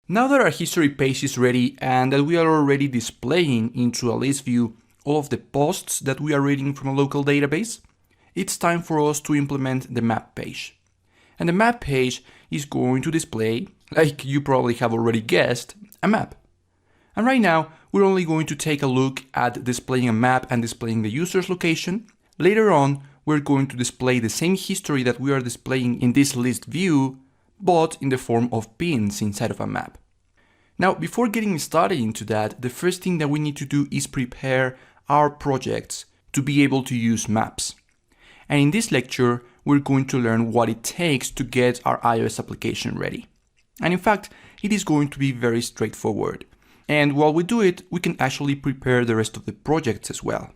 Now that our history page is ready and that we are already displaying into a list view all of the posts that we are reading from a local database, it's time for us to implement the map page. And the map page is going to display, like you probably have already guessed, a map. And right now, we're only going to take a look at displaying a map and displaying the user's location. Later on, we're going to display the same history that we are displaying in this list view, but in the form of pins inside of a map. Now, before getting started into that, the first thing that we need to do is prepare our projects to be able to use maps. And in this lecture, we're going to learn what it takes to get our iOS application ready. And in fact, it is going to be very straightforward. And while we do it, we can actually prepare the rest of the projects as well.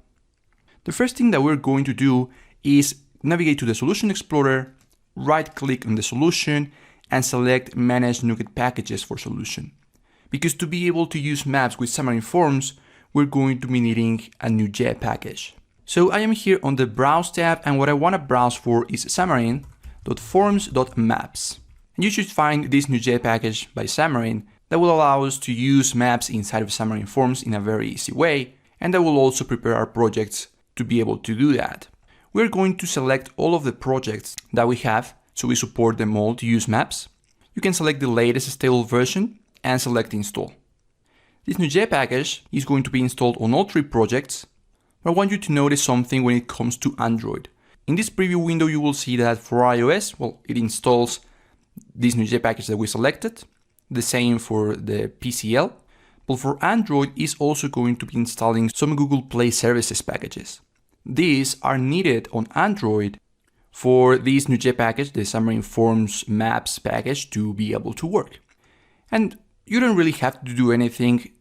The first thing that we're going to do is navigate to the Solution Explorer, right-click on the solution, and select Manage NuGet Packages for Solution. Because to be able to use maps with Xamarin Forms, we're going to be needing a NuGet package. So I am here on the Browse tab, and what I want to browse for is xamarin.forms.maps. And you should find this NuGet package by Xamarin that will allow us to use maps inside of Xamarin Forms in a very easy way, and that will also prepare our projects to be able to do that. We're going to select all of the projects that we have, so we support them all to use maps. You can select the latest stable version and select Install. This NuGet package is going to be installed on all 3 projects, but I want you to notice something when it comes to Android. In this preview window, you will see that for iOS, well, it installs this NuGet package that we selected, the same for the PCL, but for Android is also going to be installing some Google Play Services packages. These are needed on Android for this NuGet package, the Xamarin Forms Maps package, to be able to work. And you don't really have to do anything.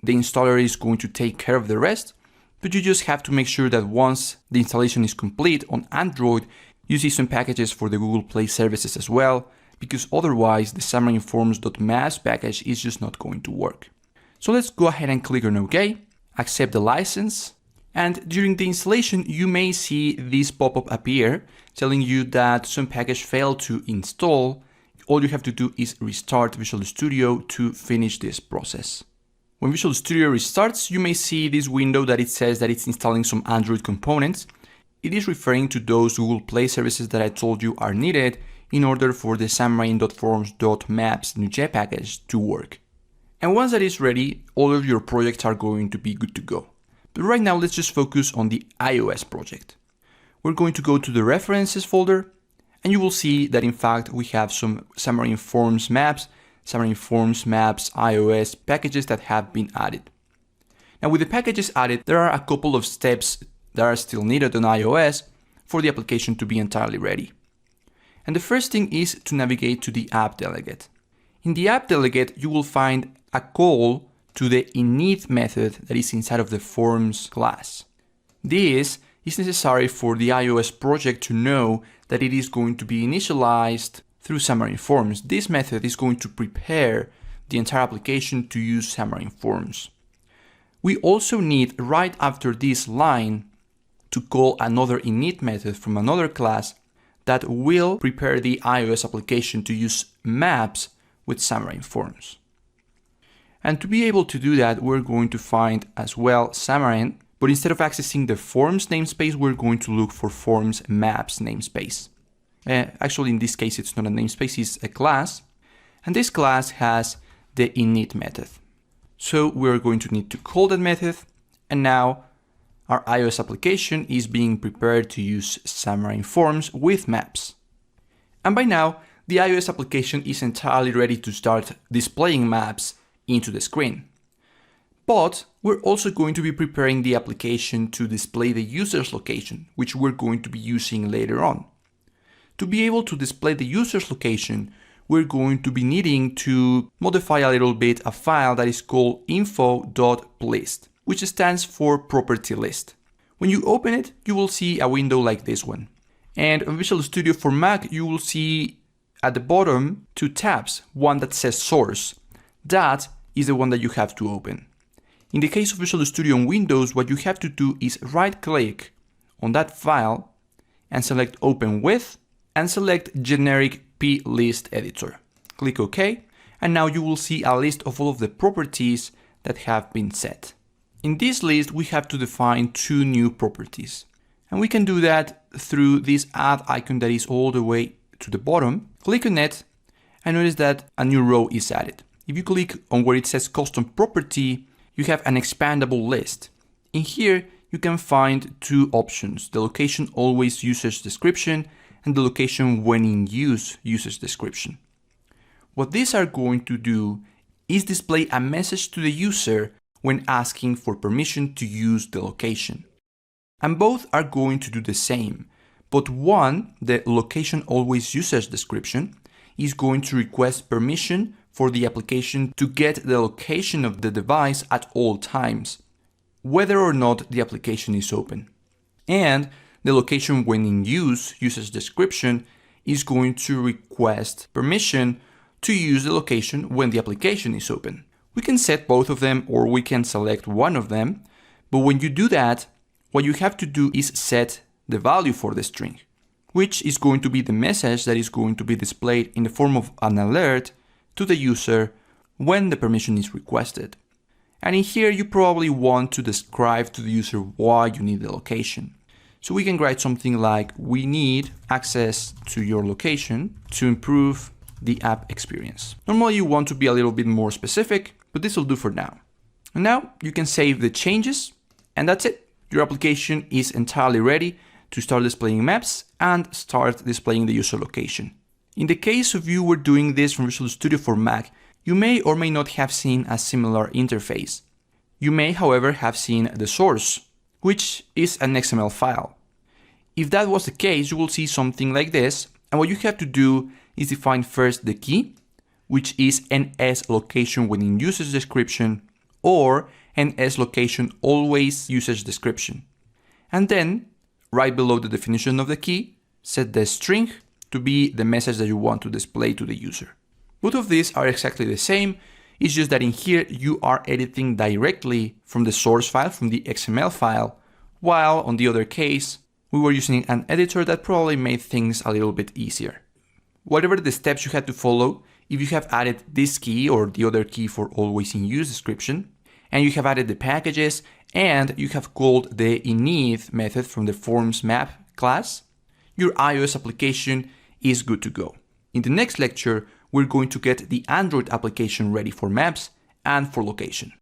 The installer is going to take care of the rest, but you just have to make sure that once the installation is complete on Android, you see some packages for the Google Play Services as well, because otherwise the Xamarin Forms.maps package is just not going to work. So let's go ahead and click on OK, accept the license, and during the installation you may see this pop-up appear telling you that some package failed to install. All you have to do is restart Visual Studio to finish this process. When Visual Studio restarts, you may see this window that it says that it's installing some Android components. It is referring to those Google Play services that I told you are needed in order for the Xamarin.forms.maps NuGet package to work. And once that is ready, all of your projects are going to be good to go. But right now, let's just focus on the iOS project. We're going to go to the References folder, and you will see that in fact we have some Xamarin Forms Maps, Xamarin Forms Maps iOS packages that have been added. Now with the packages added, there are a couple of steps that are still needed on iOS for the application to be entirely ready. And the first thing is to navigate to the app delegate. In the app delegate, you will find a call to the init method that is inside of the Forms class. This is necessary for the iOS project to know that it is going to be initialized through Xamarin Forms. This method is going to prepare the entire application to use Xamarin Forms. We also need, right after this line, to call another init method from another class that will prepare the iOS application to use maps with Xamarin Forms. And to be able to do that, we're going to find as well Xamarin, but instead of accessing the Forms namespace, we're going to look for Forms Maps namespace. Actually, in this case, it's not a namespace, it's a class. And this class has the init method. So we're going to need to call that method. And now our iOS application is being prepared to use Xamarin Forms with maps. And by now, the iOS application is entirely ready to start displaying maps into the screen. But we're also going to be preparing the application to display the user's location, which we're going to be using later on. To be able to display the user's location, we're going to be needing to modify a little bit a file that is called info.plist, which stands for property list. When you open it, you will see a window like this one. And on Visual Studio for Mac, you will see at the bottom 2 tabs, one that says source. That is the one that you have to open. In the case of Visual Studio on Windows, what you have to do is right-click on that file and select Open With and select Generic plist editor. Click OK, and now you will see a list of all of the properties that have been set. In this list, we have to define 2 new properties. And we can do that through this add icon that is all the way to the bottom. Click on it and notice that a new row is added. If you click on where it says custom property, you have an expandable list. In here, you can find 2 options, the location always usage description and the location when in use usage description. What these are going to do is display a message to the user when asking for permission to use the location. And both are going to do the same, but one, the location always usage description, is going to request permission for the application to get the location of the device at all times, whether or not the application is open. And the location when in use usage description is going to request permission to use the location when the application is open. We can set both of them or we can select one of them, but when you do that, what you have to do is set the value for the string, which is going to be the message that is going to be displayed in the form of an alert to the user when the permission is requested. And in here, you probably want to describe to the user why you need the location. So we can write something like, we need access to your location to improve the app experience. Normally you want to be a little bit more specific, but this will do for now. And now you can save the changes and that's it. Your application is entirely ready to start displaying maps and start displaying the user location. In the case of you were doing this from Visual Studio for Mac, you may or may not have seen a similar interface. You may, however, have seen the source, which is an XML file. If that was the case, you will see something like this, and what you have to do is define first the key, which is NS location when in usage description, or NS location always usage description. And then, right below the definition of the key, set the string to be the message that you want to display to the user. Both of these are exactly the same, it's just that in here you are editing directly from the source file, from the XML file, while on the other case, we were using an editor that probably made things a little bit easier. Whatever the steps you had to follow, if you have added this key or the other key for always in use description, and you have added the packages, and you have called the init method from the forms map class, your iOS application is good to go. In the next lecture, we're going to get the Android application ready for maps and for location.